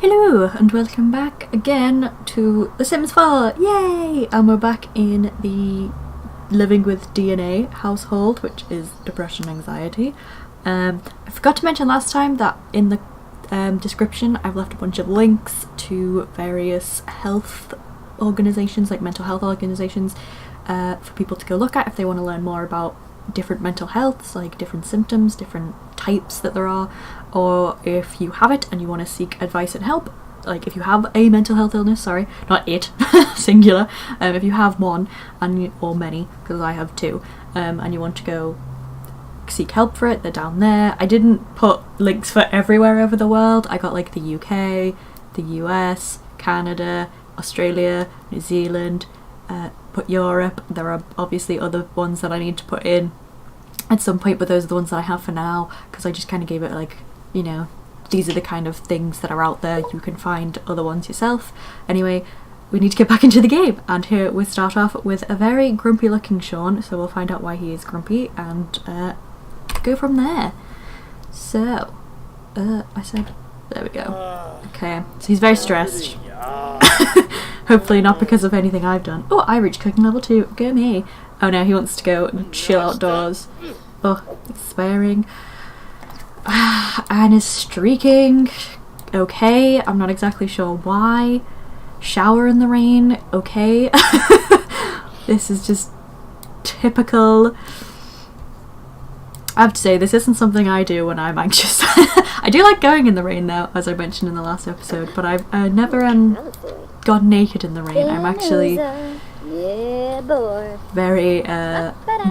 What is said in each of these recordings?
Hello and welcome back again to The Sims 4! Yay! And we're back in the living with DNA household, which is depression and anxiety. I forgot to mention last time that in the description I've left a bunch of links to various health organisations, like mental health organisations, for people to go look at if they want to learn more about different mental healths, like different symptoms, different types that there are, or if you have it and you want to seek advice and help, like if you have a mental health illness, sorry, not it, singular, if you have one, or many, because I have two, and you want to go seek help for it, they're down there. I didn't put links for everywhere over the world. I got like the UK, the US, Canada, Australia, New Zealand, put Europe. There are obviously other ones that I need to put in at some point, but those are the ones that I have for now, because I just kind of gave it like, you know, these are the kind of things that are out there. You can find other ones yourself. Anyway, we need to get back into the game, and here we start off with a very grumpy looking Sean, so we'll find out why he is grumpy and go from there. So I said, there we go. Okay, so he's very stressed. Hopefully not because of anything I've done. Oh, I reached cooking level 2. Go me. Oh no, he wants to go and chill outdoors. Oh, he's swearing. Anne is streaking. Okay, I'm not exactly sure why. Shower in the rain. Okay. This is just typical. I have to say, this isn't something I do when I'm anxious. I do like going in the rain though, as I mentioned in the last episode, but I've never gone naked in the rain. I'm actually very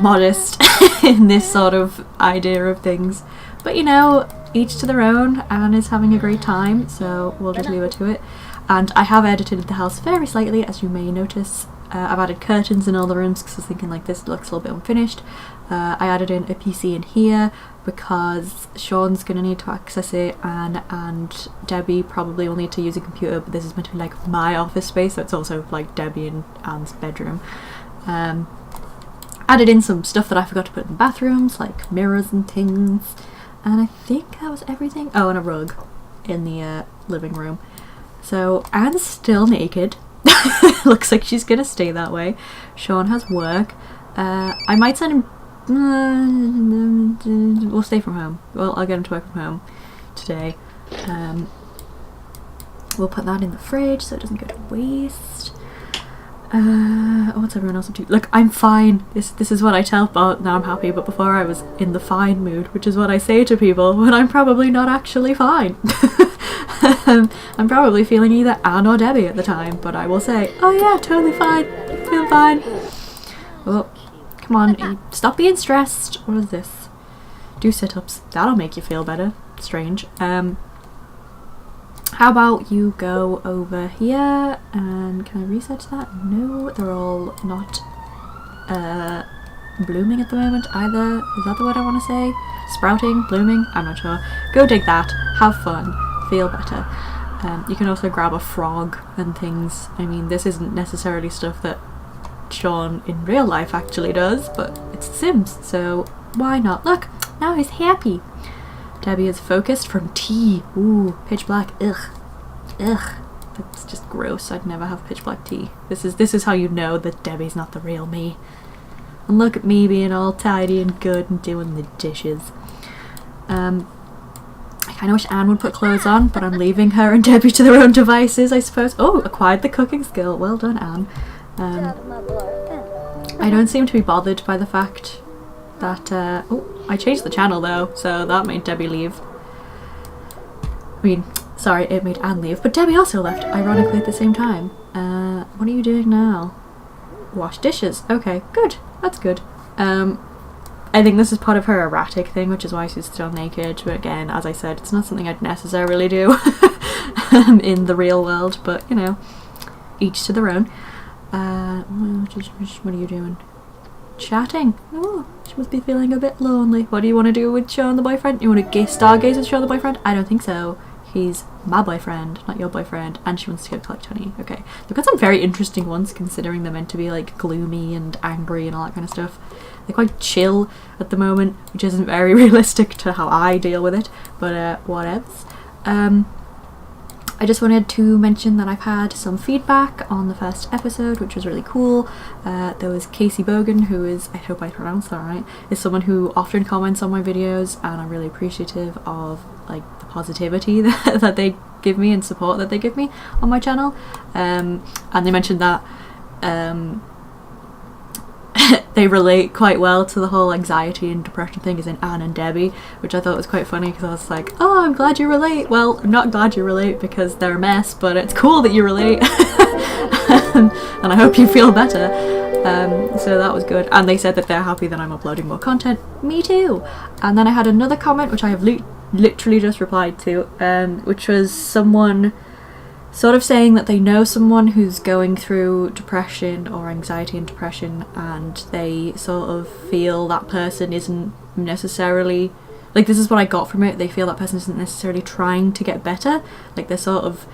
modest in this sort of idea of things. But you know, each to their own. Anne is having a great time, so we'll just leave her to it. And I have edited the house very slightly, as you may notice. I've added curtains in all the rooms because I was thinking like this looks a little bit unfinished. I added in a PC in here because Sean's going to need to access it, and Debbie probably will need to use a computer, but this is meant to be like my office space, so it's also like Debbie and Anne's bedroom. Added in some stuff that I forgot to put in the bathrooms, like mirrors and things, and I think that was everything. Oh, and a rug in the living room. So Anne's still naked. Looks like she's gonna stay that way. Sean has work. I might send him. We'll stay from home. Well, I'll get him to work from home today. We'll put that in the fridge so it doesn't go to waste. What's everyone else up to? Look, I'm fine. This is what I tell. Oh, now I'm happy. But before I was in the fine mood, which is what I say to people when I'm probably not actually fine. I'm probably feeling either Anne or Debbie at the time, but I will say, oh yeah, totally fine, feel fine. Oh, come on, stop being stressed. What is this? Do sit-ups. That'll make you feel better. Strange. How about you go over here, and can I research that? No, they're all not blooming at the moment either. Is that the word I want to say? Sprouting? Blooming? I'm not sure. Go dig that. Have fun. Feel better. You can also grab a frog and things. I mean, this isn't necessarily stuff that Sean in real life actually does, but it's The Sims, so why not? Look, now he's happy. Debbie is focused from tea. Ooh, pitch black. Ugh. Ugh. That's just gross. I'd never have pitch black tea. This is how you know that Debbie's not the real me. And look at me being all tidy and good and doing the dishes. I kind of wish Anne would put clothes on, but I'm leaving her and Debbie to their own devices, I suppose. Oh, acquired the cooking skill. Well done, Anne. I don't seem to be bothered by the fact that... oh, I changed the channel though, so that made Debbie leave. I mean, sorry, it made Anne leave, but Debbie also left, ironically at the same time. What are you doing now? Wash dishes. Okay, good. That's good. I think this is part of her erratic thing, which is why she's still naked, but again, as I said, it's not something I'd necessarily do in the real world, but you know, each to their own. What are you doing? Chatting. Oh, she must be feeling a bit lonely. What do you want to do with Sean the boyfriend? You want to stargaze with Sean the boyfriend? I don't think so. He's my boyfriend, not your boyfriend, and she wants to go collect honey. Okay. They've got some very interesting ones, considering they're meant to be like gloomy and angry and all that kind of stuff. They're quite chill at the moment, which isn't very realistic to how I deal with it, but whatevs. I just wanted to mention that I've had some feedback on the first episode, which was really cool. There was Casey Bogan, who is, I hope I pronounced that right, is someone who often comments on my videos, and I'm really appreciative of like the positivity that they give me and support that they give me on my channel. And they mentioned that they relate quite well to the whole anxiety and depression thing, as in Anne and Debbie, which I thought was quite funny, because I was like, oh, I'm glad you relate. Well, I'm not glad you relate because they're a mess, but it's cool that you relate. And I hope you feel better. So that was good. And they said that they're happy that I'm uploading more content. Me too. And then I had another comment which I have literally just replied to, which was someone sort of saying that they know someone who's going through depression or anxiety and depression, and they sort of feel that person isn't necessarily, like, this is what I got from it, they feel that person isn't necessarily trying to get better, like they sort of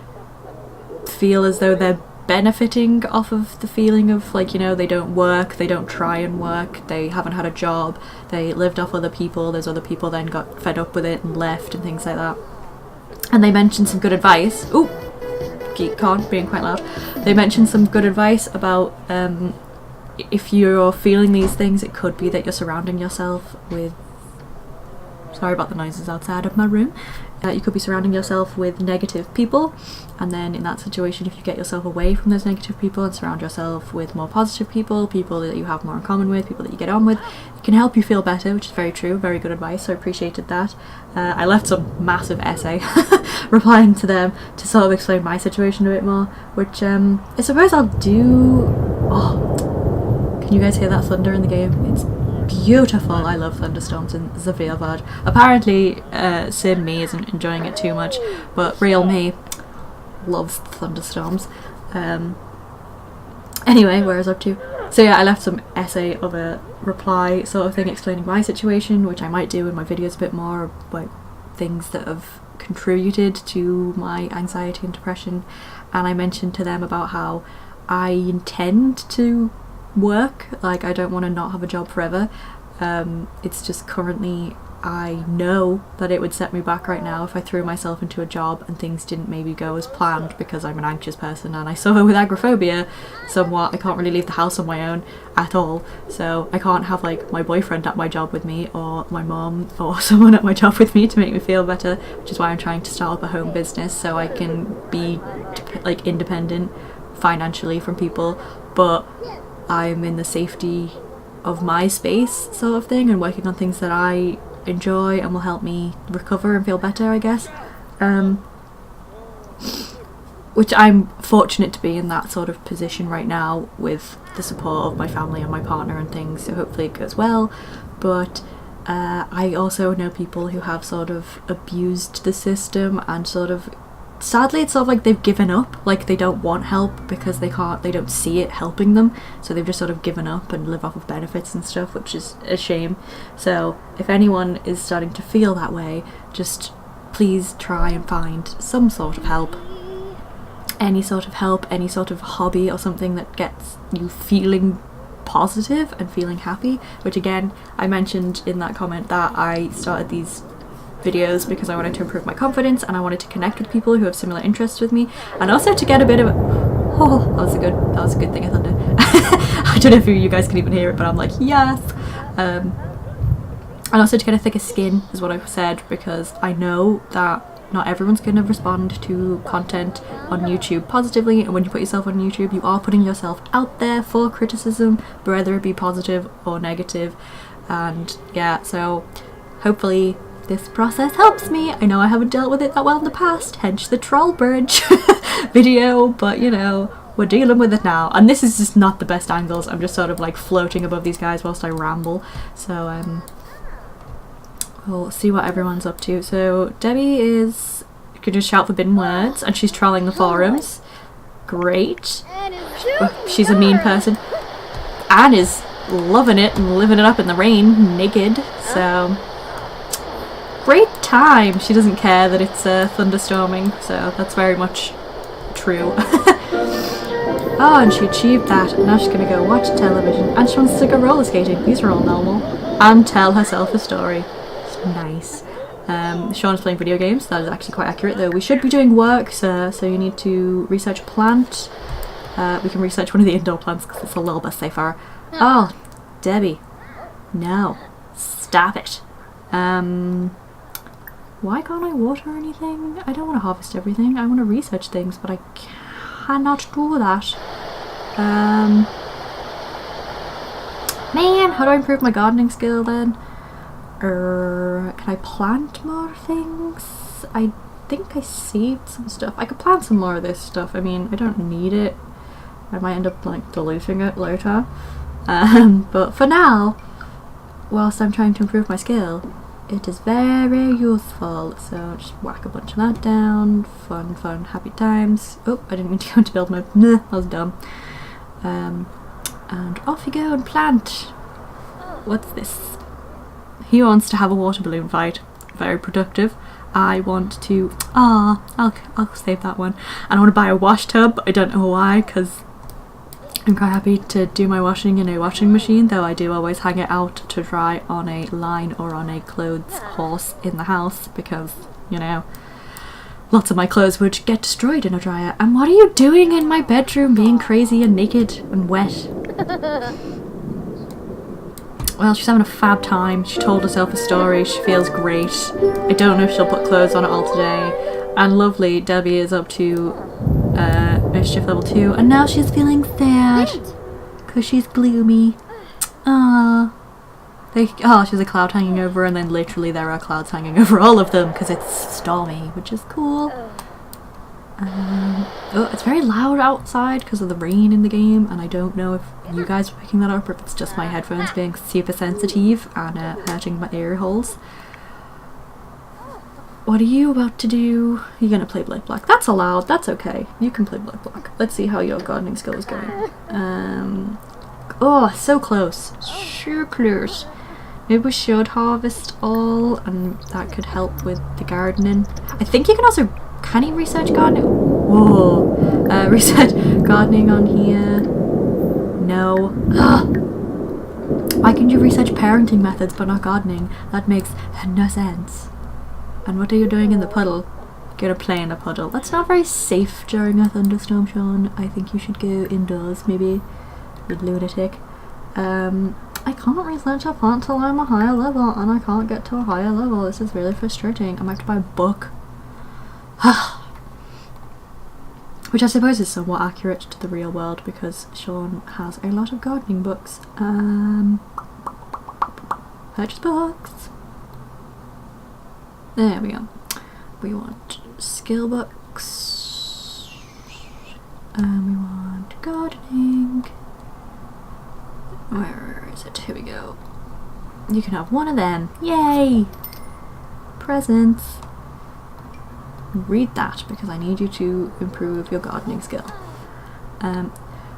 feel as though they're benefiting off of the feeling of, like, you know, they don't work, they don't try and work, they haven't had a job, they lived off other people, those other people then got fed up with it and left and things like that. And they mentioned some good advice. Ooh, GeekCon being quite loud. They mentioned some good advice about if you're feeling these things, it could be that you're surrounding yourself with, sorry about the noises outside of my room, you could be surrounding yourself with negative people, and then in that situation, if you get yourself away from those negative people and surround yourself with more positive people, people that you have more in common with, people that you get on with, it can help you feel better, which is very true, very good advice, so I appreciated that. I left some massive essay replying to them to sort of explain my situation a bit more, which I suppose I'll do. Oh, can you guys hear that thunder in the game? It's beautiful. I love thunderstorms in Zaviervad. Apparently Sim me isn't enjoying it too much, but real me loves thunderstorms. Anyway, where I was up to. So yeah, I left some essay of a reply sort of thing explaining my situation, which I might do in my videos a bit more, about things that have contributed to my anxiety and depression. And I mentioned to them about how I intend to work, like I don't want to not have a job forever. It's just currently I know that it would set me back right now if I threw myself into a job and things didn't maybe go as planned, because I'm an anxious person and I suffer with agoraphobia somewhat. I can't really leave the house on my own at all, so I can't have like my boyfriend at my job with me or my mom or someone at my job with me to make me feel better, which is why I'm trying to start up a home business so I can be like independent financially from people, but I'm in the safety of my space sort of thing, and working on things that I enjoy and will help me recover and feel better, I guess. Which I'm fortunate to be in that sort of position right now with the support of my family and my partner and things, so hopefully it goes well. But I also know people who have sort of abused the system and sort of, sadly it's sort of like they've given up, like they don't want help because they don't see it helping them, so they've just sort of given up and live off of benefits and stuff, which is a shame. So if anyone is starting to feel that way, just please try and find some sort of help, any sort of help, any sort of hobby or something that gets you feeling positive and feeling happy, which again I mentioned in that comment that I started these videos because I wanted to improve my confidence and I wanted to connect with people who have similar interests with me, and also to get a bit of oh, that was a good thing of thunder. I don't know if you guys can even hear it, but I'm like yes. And also to get a thicker skin is what I've said, because I know that not everyone's going to respond to content on YouTube positively, and when you put yourself on YouTube you are putting yourself out there for criticism, whether it be positive or negative. And yeah, so hopefully this process helps me. I know I haven't dealt with it that well in the past, hence the troll bridge video, but you know, we're dealing with it now. And this is just not the best angles, I'm just sort of like floating above these guys whilst I ramble. So we'll see what everyone's up to. So Debbie is gonna just shout forbidden words and she's trolling the forums. Great. She's a mean person. Anne is loving it and living it up in the rain naked, so great time. She doesn't care that it's thunderstorming, so that's very much true. Oh, and she achieved that, and now she's gonna go watch television, and she wants to go roller skating. These are all normal. And tell herself a story. It's nice. Sean is playing video games. That is actually quite accurate, though. We should be doing work, sir, so you need to research a plant. We can research one of the indoor plants because it's a little bit safer. Oh, Debbie. No. Stop it. Why can't I water anything? I don't want to harvest everything. I want to research things, but I cannot do that. Man, how do I improve my gardening skill then? Can I plant more things? I think I saved some stuff. I could plant some more of this stuff. I mean, I don't need it. I might end up like diluting it later. But for now, whilst I'm trying to improve my skill, it is very useful. So just whack a bunch of that down. Fun, fun, happy times. Oh, I didn't mean to go into build mode. Nah, that was dumb. And off you go and plant. What's this? He wants to have a water balloon fight. Very productive. I want to... I'll save that one. And I want to buy a wash tub. I don't know why, because I'm quite happy to do my washing in a washing machine, though I do always hang it out to dry on a line or on a clothes horse in the house, because, you know, lots of my clothes would get destroyed in a dryer. And what are you doing in my bedroom, being crazy and naked and wet? Well, she's having a fab time. She told herself a story. She feels great. I don't know if she'll put clothes on at all today. And lovely, Debbie is up to mischief level 2, and now she's feeling sad because she's gloomy. She's a cloud hanging over her, and then literally there are clouds hanging over all of them because it's stormy, which is cool. It's very loud outside because of the rain in the game, and I don't know if you guys are picking that up or if it's just my headphones being super sensitive and hurting my ear holes. What are you about to do? You're gonna play Black Black. That's allowed, that's okay. You can play Black Black. Let's see how your gardening skill is going. Oh, so close. So close. Maybe we should harvest all, and that could help with the gardening. I think you can also... Can you research gardening? Whoa. Research gardening on here. No. Why can you research parenting methods but not gardening? That makes no sense. And what are you doing in the puddle? You're gonna play in the puddle. That's not very safe during a thunderstorm, Sean. I think you should go indoors, maybe. You lunatic. I can't research a plant till I'm a higher level, and I can't get to a higher level. This is really frustrating. I might have to buy a book. Which I suppose is somewhat accurate to the real world, because Sean has a lot of gardening books. Purchase books. There we go. We want skill books. We want gardening. Where is it? Here we go. You can have one of them. Yay! Presents. Read that because I need you to improve your gardening skill.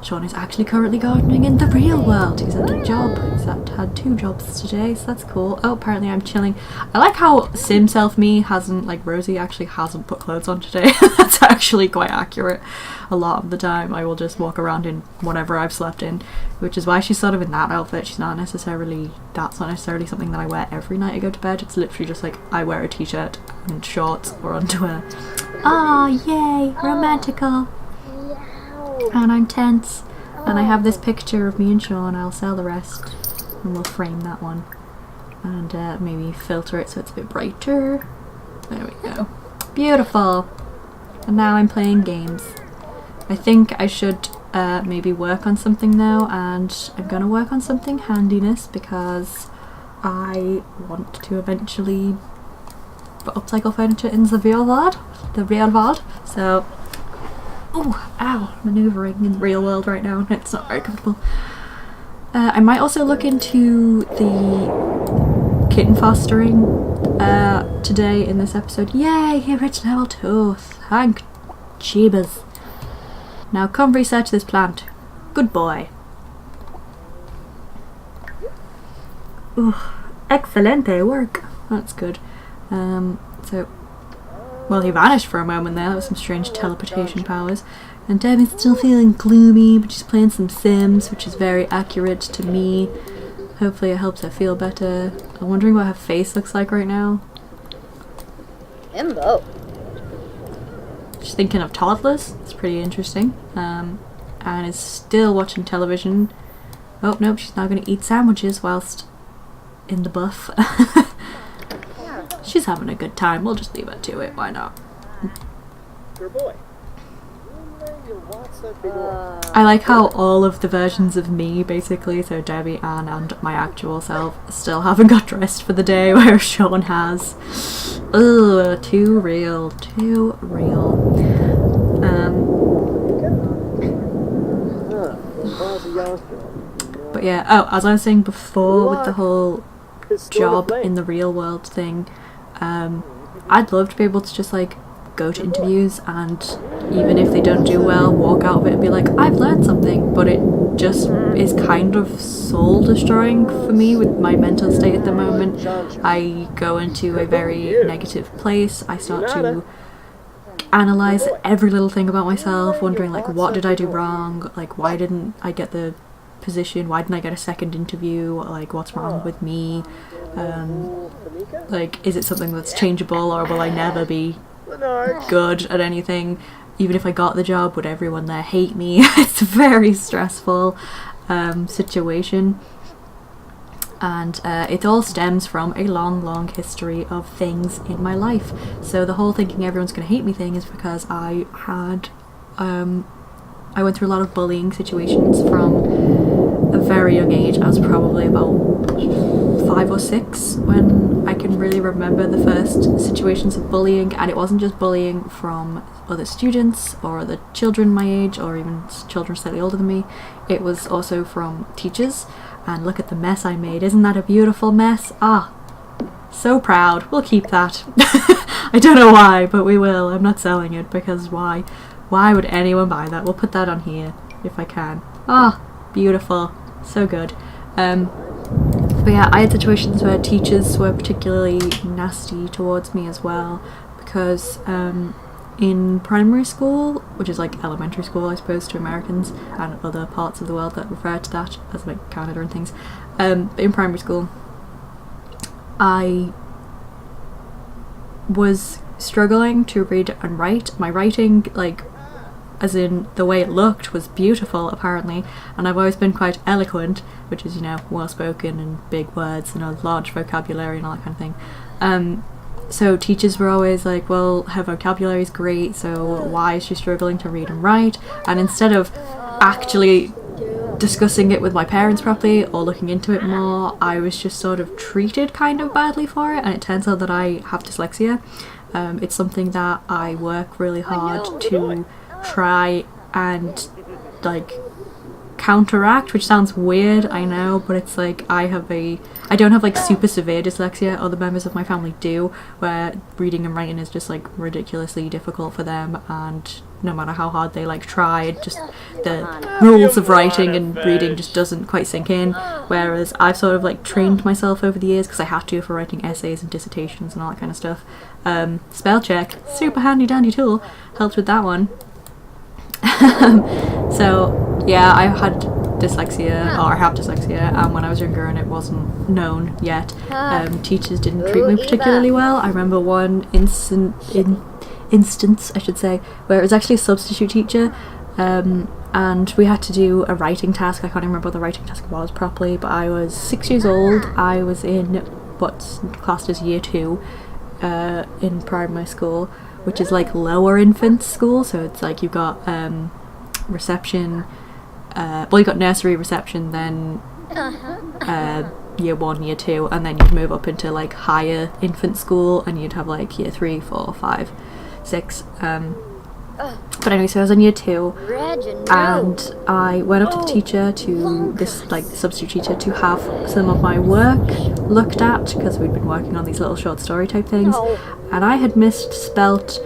Sean is actually currently gardening in the real world. He's at a job. He's had 2 jobs today, so that's cool. Oh, apparently I'm chilling. I like how me hasn't, like Rosie actually hasn't put clothes on today. That's actually quite accurate. A lot of the time I will just walk around in whatever I've slept in, which is why she's sort of in that outfit. That's not necessarily something that I wear every night I go to bed. It's literally just like I wear a t-shirt and shorts or underwear. Ah, yay, romantical. And I'm tense, and I have this picture of me and Sean. I'll sell the rest, and we'll frame that one, and maybe filter it so it's a bit brighter. There we go. Beautiful. And now I'm playing games. I think I should maybe work on something now, and I'm gonna work on something handiness because I want to eventually upcycle furniture in the real world. So. Oh, ow, manoeuvring in the real world right now. It's not very comfortable. I might also look into the kitten fostering today in this episode. Yay, he reached level 2. Thank Jeebus. Now come research this plant. Good boy. Ooh, excelente work. That's good. Well, he vanished for a moment there. That was some strange teleportation powers. And Debbie's still feeling gloomy, but she's playing some Sims, which is very accurate to me. Hopefully it helps her feel better. I'm wondering what her face looks like right now. Timbo. She's thinking of toddlers. It's pretty interesting. And is still watching television. Oh, nope, she's now going to eat sandwiches whilst in the buff. She's having a good time. We'll just leave her to it. Why not? Good boy. I like how all of the versions of me, basically, so Debbie, Anne, and my actual self, still haven't got dressed for the day, whereas Sean has. Ugh, too real. Too real. But yeah, oh, as I was saying before with the whole job in the real world thing, I'd love to be able to just like go to interviews and even if they don't do well, walk out of it and be like, I've learned something, but it just is kind of soul destroying for me with my mental state at the moment. I go into a very negative place. I start to analyze every little thing about myself, wondering like, what did I do wrong? Like, why didn't I get the position? Why didn't I get a second interview? Like, what's wrong with me? Like, is it something that's changeable, or will I never be good at anything? Even if I got the job, would everyone there hate me? It's a very stressful situation, and it all stems from a long history of things in my life. So the whole thinking everyone's gonna hate me thing is because I went through a lot of bullying situations from a very young age. I was probably about 5 or 6 when I can really remember the first situations of bullying, and it wasn't just bullying from other students or other children my age or even children slightly older than me. It was also from teachers. And look at the mess I made. Isn't that a beautiful mess? Ah, so proud. We'll keep that. I don't know why, but we will. I'm not selling it because why? Why would anyone buy that? We'll put that on here if I can. Ah, beautiful. So good. But yeah, I had situations where teachers were particularly nasty towards me as well, because in primary school, which is like elementary school I suppose to Americans and other parts of the world that refer to that as like Canada and things, in primary school I was struggling to read and write. My writing, like as in the way it looked, was beautiful apparently, and I've always been quite eloquent, which is, you know, well spoken and big words and a large vocabulary and all that kind of thing. So teachers were always like, well, her vocabulary is great, so why is she struggling to read and write? And instead of actually discussing it with my parents properly or looking into it more, I was just sort of treated kind of badly for it. And it turns out that I have dyslexia. It's something that I work really hard to try and like counteract, which sounds weird, I know, but it's like I don't have like super severe dyslexia. Other members of my family do, where reading and writing is just like ridiculously difficult for them, and no matter how hard they like try, it just the rules of writing and reading just doesn't quite sink in. Whereas I've sort of like trained myself over the years, because I have to for writing essays and dissertations and all that kind of stuff. Spell check, super handy dandy tool, helps with that one. So yeah, I had dyslexia, or I have dyslexia, and when I was younger and it wasn't known yet, teachers didn't treat me particularly well. I remember one instance, I should say, where it was actually a substitute teacher, and we had to do a writing task. I can't remember what the writing task was properly, but I was 6 years old. I was in what's classed as year 2 in primary school, which is like lower infant school, so it's like you've got reception, well, you've got nursery, reception, then year 1, year 2, and then you'd move up into like higher infant school, and you'd have like year 3, 4, 5, 6. But anyway, so I was in year 2, and I went up to the teacher, to this like substitute teacher, to have some of my work looked at, because we'd been working on these little short story type things, and I had misspelt,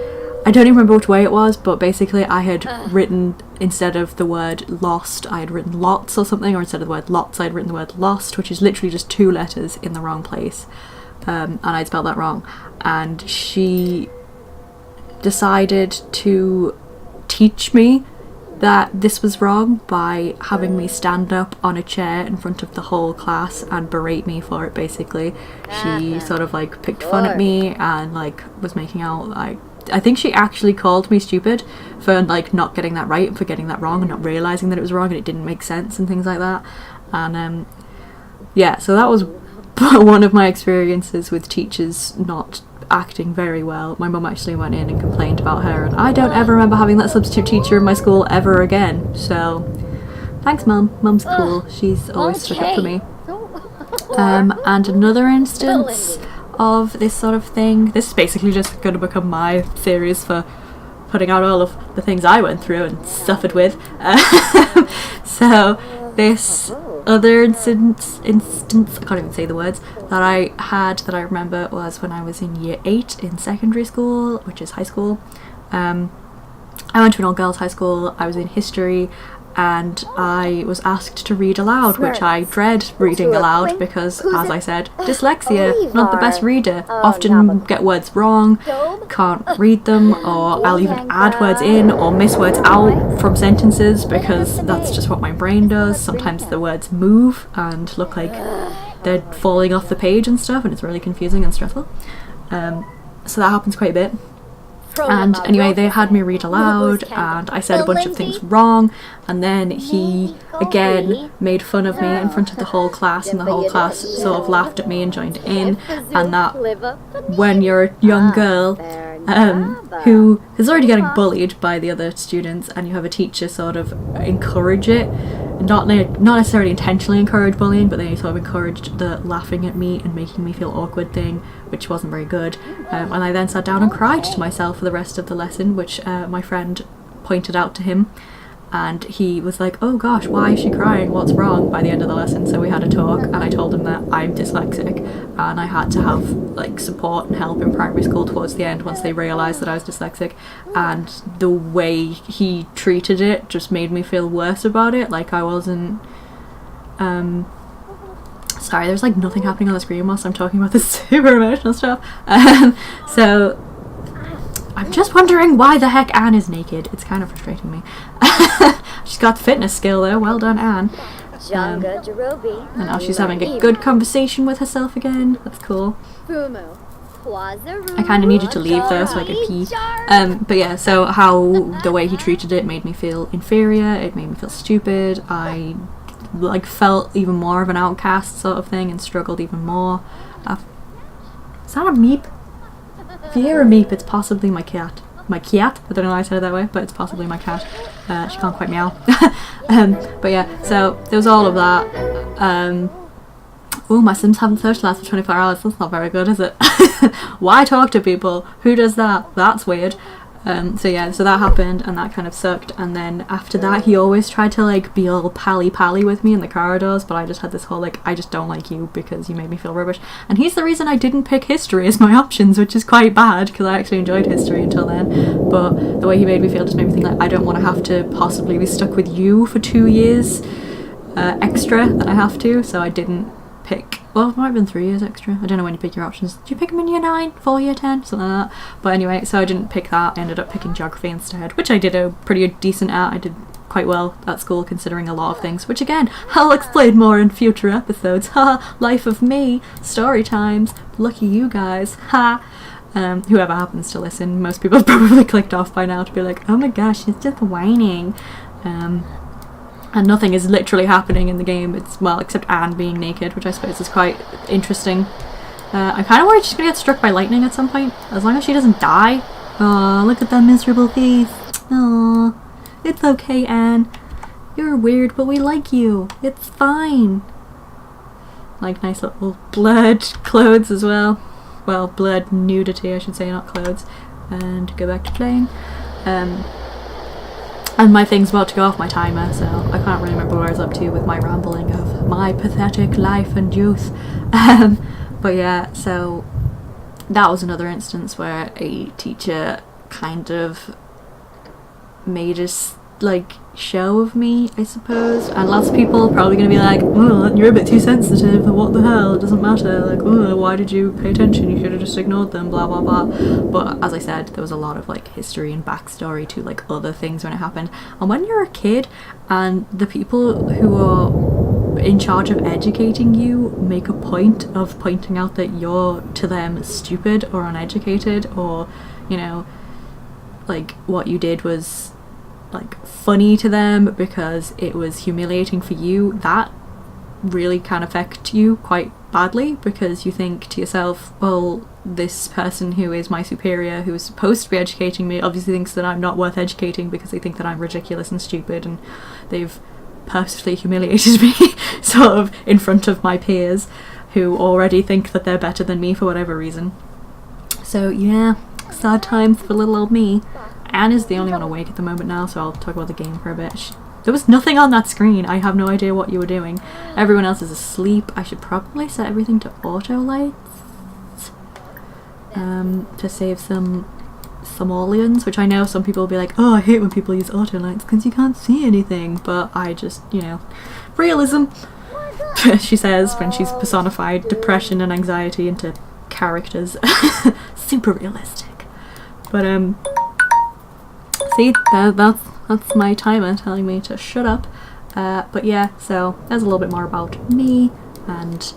I don't even remember which way it was, but basically I had written, instead of the word lost, I had written lots or something, or instead of the word lots I had written the word lost, which is literally just 2 letters in the wrong place, and I'd spelled that wrong, and she decided to teach me that this was wrong by having me stand up on a chair in front of the whole class and berate me for it, basically. She sort of like picked fun at me and like was making out like, I think she actually called me stupid for like not getting that right and for getting that wrong and not realising that it was wrong and it didn't make sense and things like that. And yeah, so that was one of my experiences with teachers not acting very well. My mum actually went in and complained about her, and I don't ever remember having that substitute teacher in my school ever again. So thanks, Mum. Mum's cool. She's always stuck up for me. And another instance of this sort of thing, this is basically just going to become my series for putting out all of the things I went through and suffered with. So this other instance, I can't even say the words, that I had that I remember was when I was in year 8 in secondary school, which is high school. I went to an all-girls high school. I was in history and I was asked to read aloud, which I dread reading aloud because, as I said, dyslexia, not the best reader, often get words wrong, can't read them, or I'll even add words in or miss words out from sentences because that's just what my brain does. Sometimes the words move and look like they're falling off the page and stuff, and it's really confusing and stressful. So that happens quite a bit. And anyway, they had me read aloud and I said a bunch of things wrong, and then he again made fun of me in front of the whole class, and the whole class sort of laughed at me and joined in. And that when you're a young girl who is already getting bullied by the other students and you have a teacher sort of encourage it, not necessarily intentionally encourage bullying, but they sort of encouraged the laughing at me and making me feel awkward thing, which wasn't very good. And I then sat down and cried to myself for the rest of the lesson, which my friend pointed out to him, and he was like, oh gosh, why is she crying, what's wrong, by the end of the lesson. So we had a talk and I told him that I'm dyslexic and I had to have like support and help in primary school towards the end once they realised that I was dyslexic, and the way he treated it just made me feel worse about it, like I wasn't sorry, there's like nothing happening on the screen whilst I'm talking about this super emotional stuff. So I'm just wondering why the heck Anne is naked. It's kind of frustrating me. She's got fitness skill though, well done Anne. And now she's having a good conversation with herself again. That's cool. I kind of needed to leave though so I could pee. But yeah, so how the way he treated it made me feel inferior, it made me feel stupid. I like felt even more of an outcast sort of thing and struggled even more. Is that a meep? If you hear a meep, it's possibly my cat. My cat? I don't know why I said it that way, but it's possibly my cat. She can't quite meow. But yeah, so there was all of that. Oh, my Sims haven't socialised for 24 hours. That's not very good, is it? Why talk to people? Who does that? That's weird. So yeah, so that happened and that kind of sucked, and then after that he always tried to like be all pally with me in the corridors, but I just had this whole like, I just don't like you because you made me feel rubbish. And he's the reason I didn't pick history as my options, which is quite bad because I actually enjoyed history until then, but the way he made me feel just made me think like, I don't want to have to possibly be stuck with you for 2 years extra that I have to, so I didn't pick, well, it might have been 3 years extra. I don't know when you pick your options. Do you pick them in year 9, 4, year 10, something like that? But anyway, so I didn't pick that. I ended up picking geography instead, which I did a pretty decent at. I did quite well at school considering a lot of things, which again, I'll explain more in future episodes. Ha! Life of me, story times. Lucky you guys. Ha! Whoever happens to listen, most people have probably clicked off by now to be like, oh my gosh, she's just whining. And nothing is literally happening in the game. It's, well, except Anne being naked, which I suppose is quite interesting. I kind of worry she's gonna get struck by lightning at some point, as long as she doesn't die. Aw, look at that miserable face. Aw, it's okay, Anne. You're weird, but we like you. It's fine. Like nice little blurred clothes as well. Well, blurred nudity, I should say, not clothes. And go back to playing. And my thing's about to go off my timer, so I can't really remember what I was up to with my rambling of my pathetic life and youth. But yeah, so that was another instance where a teacher kind of made us, like, show of me, I suppose. And lots of people are probably going to be like, oh, you're a bit too sensitive, what the hell, it doesn't matter, like, oh, why did you pay attention, you should have just ignored them, blah blah blah. But as I said, there was a lot of like history and backstory to like other things when it happened. And when you're a kid and the people who are in charge of educating you make a point of pointing out that you're to them stupid or uneducated, or you know, like what you did was like funny to them because it was humiliating for you, that really can affect you quite badly, because you think to yourself, well, this person who is my superior, who is supposed to be educating me, obviously thinks that I'm not worth educating because they think that I'm ridiculous and stupid, and they've purposely humiliated me sort of in front of my peers who already think that they're better than me for whatever reason. So yeah, sad times for little old me. Anna's the only one awake at the moment now, so I'll talk about the game for a bit. There was nothing on that screen. I have no idea what you were doing. Everyone else is asleep. I should probably set everything to auto lights to save some simoleons, which I know some people will be like, oh, I hate when people use auto lights because you can't see anything, but I just, you know, realism, she says when she's personified depression and anxiety into characters. Super realistic. But see, that's my timer telling me to shut up. But yeah, so there's a little bit more about me and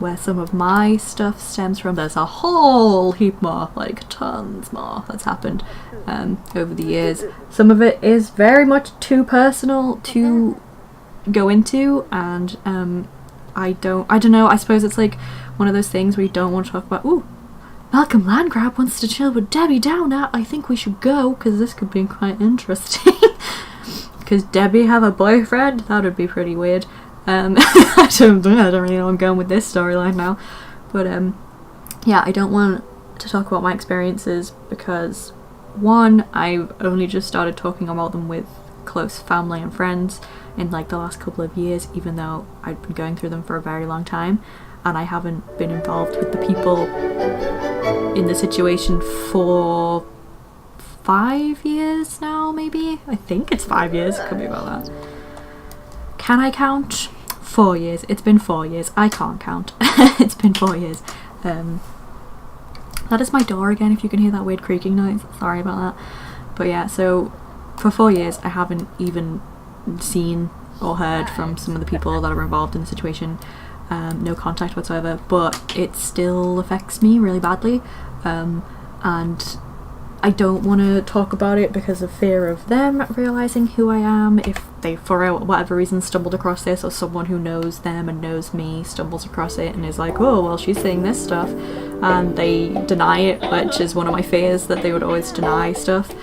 where some of my stuff stems from. There's a whole heap more, like tons more that's happened over the years. Some of it is very much too personal to go into, and I don't know, I suppose it's like one of those things where you don't want to talk about. Ooh, Malcolm Landgrab wants to chill with Debbie Downer. I think we should go, because this could be quite interesting. Because Debbie have a boyfriend? That would be pretty weird. I don't really know where I'm going with this storyline now. But yeah, I don't want to talk about my experiences because, one, I've only just started talking about them with close family and friends in like the last couple of years, even though I'd been going through them for a very long time. And I haven't been involved with the people in the situation for 5 years now, maybe? I think it's 5 years, it could be about that. Can I count? 4 years. It's been 4 years. I can't count. It's been 4 years. That is my door again, if you can hear that weird creaking noise. Sorry about that. But yeah, so for 4 years I haven't even seen or heard from some of the people that are involved in the situation. No contact whatsoever, but it still affects me really badly, and I don't want to talk about it because of fear of them realising who I am if they, for whatever reason, stumbled across this, or someone who knows them and knows me stumbles across it and is like, oh, well, she's saying this stuff, and they deny it, which is one of my fears, that they would always deny stuff,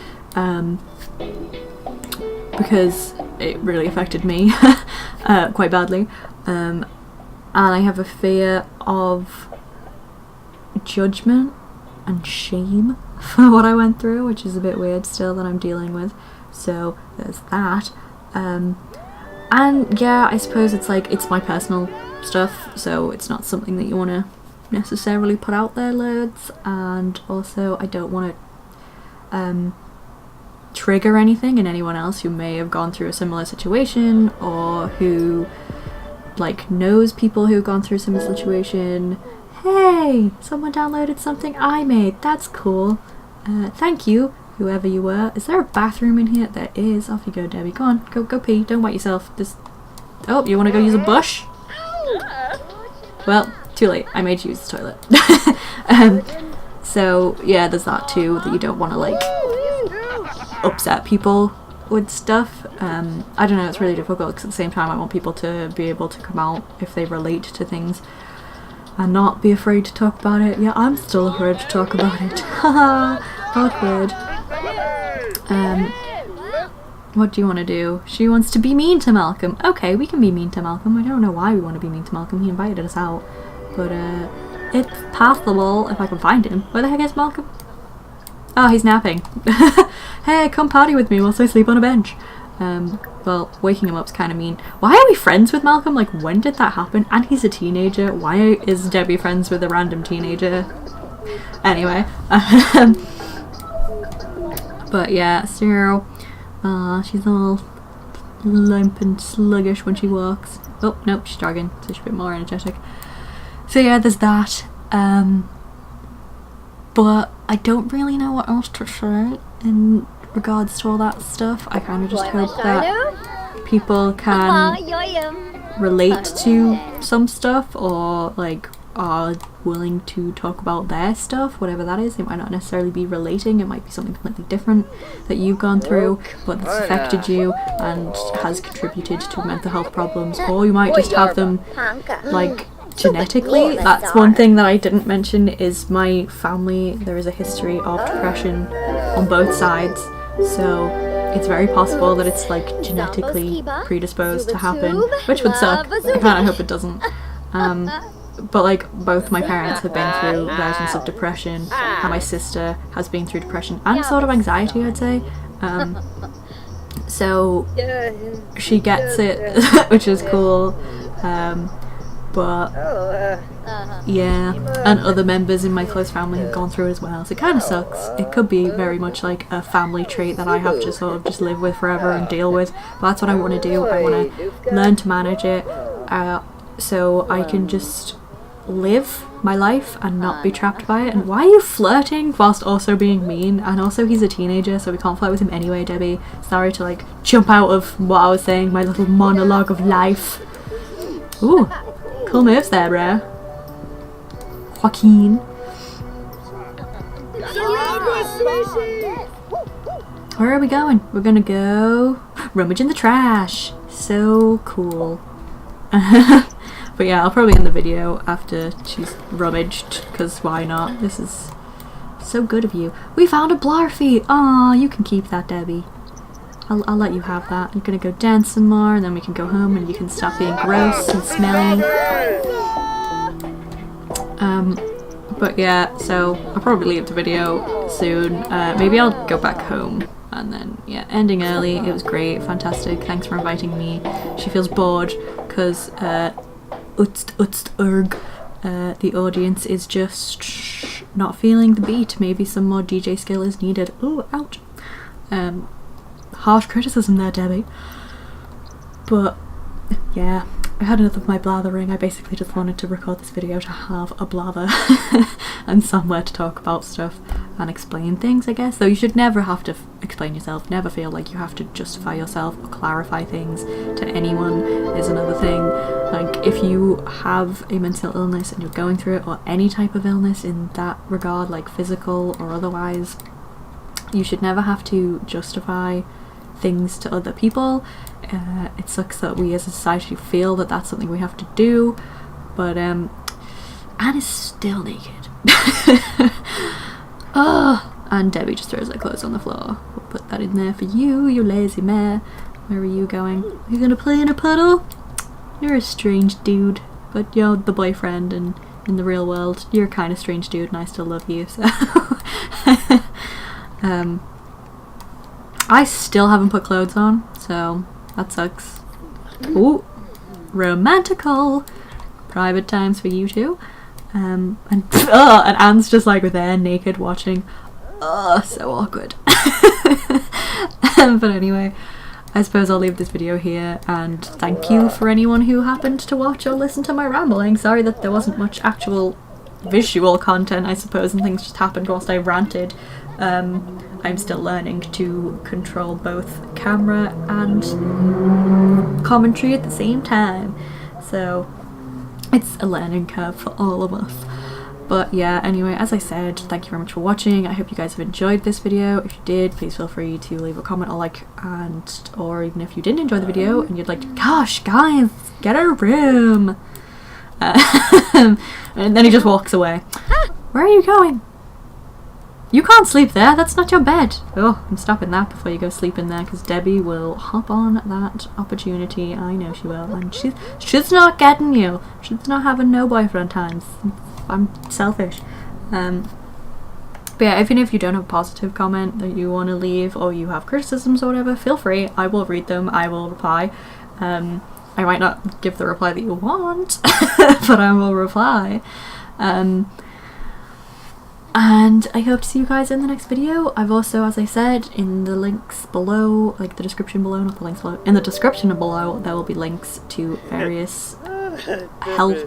because it really affected me quite badly. And I have a fear of judgment and shame for what I went through, which is a bit weird still that I'm dealing with. So there's that. And yeah, I suppose it's like, it's my personal stuff, so it's not something that you want to necessarily put out there loads. And also I don't want to trigger anything in anyone else who may have gone through a similar situation, or who like knows people who've gone through a similar situation. Hey, someone downloaded something I made, that's cool. Thank you, whoever you were. Is there a bathroom in here? There is. Off you go, Debbie. Go on, go pee, don't wet yourself. Just, oh, you want to go use a bush? Well, too late, I made you use the toilet. So yeah, there's that too, that you don't want to like upset people with stuff. I don't know, it's really difficult because at the same time I want people to be able to come out if they relate to things and not be afraid to talk about it. Yeah, I'm still afraid to talk about it. Haha, awkward. What do you want to do? She wants to be mean to Malcolm. Okay, we can be mean to Malcolm. I don't know why we want to be mean to Malcolm. He invited us out. But it's possible if I can find him. Where the heck is Malcolm? Oh, he's napping. Hey, come party with me whilst I sleep on a bench. Well, waking him up's kind of mean. Why are we friends with Malcolm? Like, when did that happen? And he's a teenager. Why is Debbie friends with a random teenager? Anyway. But yeah, so She's all limp and sluggish when she walks. Oh, nope, she's jogging, so she's a bit more energetic. So yeah, there's that. But I don't really know what else to say in regards to all that stuff. I kind of just hope that people can relate to some stuff, or like are willing to talk about their stuff, whatever that is. It might not necessarily be relating, it might be something completely different that you've gone through but that's affected you and has contributed to mental health problems, or you might just have them like genetically. That's one thing that I didn't mention, is my family, there is a history of depression on both sides, so it's very possible that it's like genetically predisposed to happen, which would suck. I kind of hope it doesn't. But like both my parents have been through versions of depression, and my sister has been through depression and sort of anxiety, I'd say. So she gets it, which is cool. But yeah, and other members in my close family have gone through it as well, so it kind of sucks. It could be very much like a family trait that I have to sort of just live with forever and deal with, but that's what I want to do. I want to learn to manage it, so I can just live my life and not be trapped by it. And why are you flirting whilst also being mean? And also he's a teenager, so we can't flirt with him anyway, Debbie. Sorry to like jump out of what I was saying, my little monologue of life. Ooh, cool moves there, bro. Joaquin. Where are we going? We're gonna go rummage in the trash. So cool. But yeah, I'll probably end the video after she's rummaged, because why not? This is so good of you. We found a blarfy! Aw, you can keep that, Debbie. I'll let you have that. You're gonna go dance some more, and then we can go home and you can stop being gross and smelly. But yeah, so I'll probably leave the video soon. Maybe I'll go back home. And then, yeah, ending early. It was great, fantastic. Thanks for inviting me. She feels bored because the audience is just not feeling the beat. Maybe some more DJ skill is needed. Ooh, ouch. Harsh criticism there, Debbie. But yeah, I had enough of my blathering. I basically just wanted to record this video to have a blather and somewhere to talk about stuff and explain things, I guess. Though you should never have to explain yourself, never feel like you have to justify yourself or clarify things to anyone is another thing. Like, if you have a mental illness and you're going through it, or any type of illness in that regard, like physical or otherwise, you should never have to justify things to other people. It sucks that we as a society feel that that's something we have to do, but Anne is still naked. And Debbie just throws her clothes on the floor. We'll put that in there for you, you lazy mare. Where are you going? Are you gonna play in a puddle? You're a strange dude, but you're the boyfriend, and in the real world you're a kind of strange dude, and I still love you, so I still haven't put clothes on, so that sucks. Ooh, romantical. Private times for you two. And Anne's just like there, naked, watching. So awkward. But anyway, I suppose I'll leave this video here, and thank you for anyone who happened to watch or listen to my rambling. Sorry that there wasn't much actual visual content, I suppose, and things just happened whilst I ranted. I'm still learning to control both camera and commentary at the same time, so it's a learning curve for all of us. But yeah, anyway, as I said, thank you very much for watching. I hope you guys have enjoyed this video. If you did, please feel free to leave a comment or like, or even if you didn't enjoy the video and you'd like, gosh guys, get a room, and then he just walks away. Where are you going? You can't sleep there, that's not your bed. Oh, I'm stopping that before you go sleep in there, because Debbie will hop on that opportunity. I know she will, and she's not getting you. She's not having no boyfriend times. I'm selfish. But yeah, even if you don't have a positive comment that you want to leave, or you have criticisms or whatever, feel free. I will read them, I will reply. I might not give the reply that you want, but I will reply. And I hope to see you guys in the next video. I've also, as I said, in the links below, like the description below, not the links below, in the description below there will be links to various health,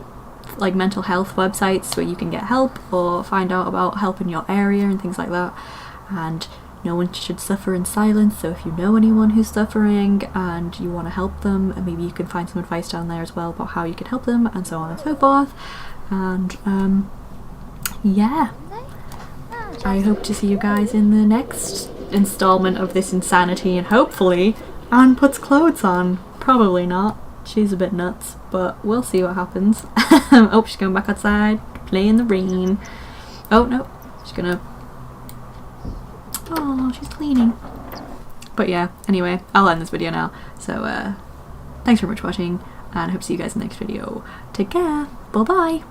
like mental health websites where you can get help or find out about help in your area and things like that. And no one should suffer in silence, so if you know anyone who's suffering and you want to help them, and maybe you can find some advice down there as well about how you can help them and so on and so forth. And yeah, I hope to see you guys in the next installment of this insanity, and hopefully Anne puts clothes on. Probably not, she's a bit nuts, but we'll see what happens. Oh, she's going back outside, play in the rain. Oh no, she's gonna, oh, she's cleaning. But yeah, anyway, I'll end this video now. So thanks very much for watching, and I hope to see you guys in the next video. Take care, bye bye.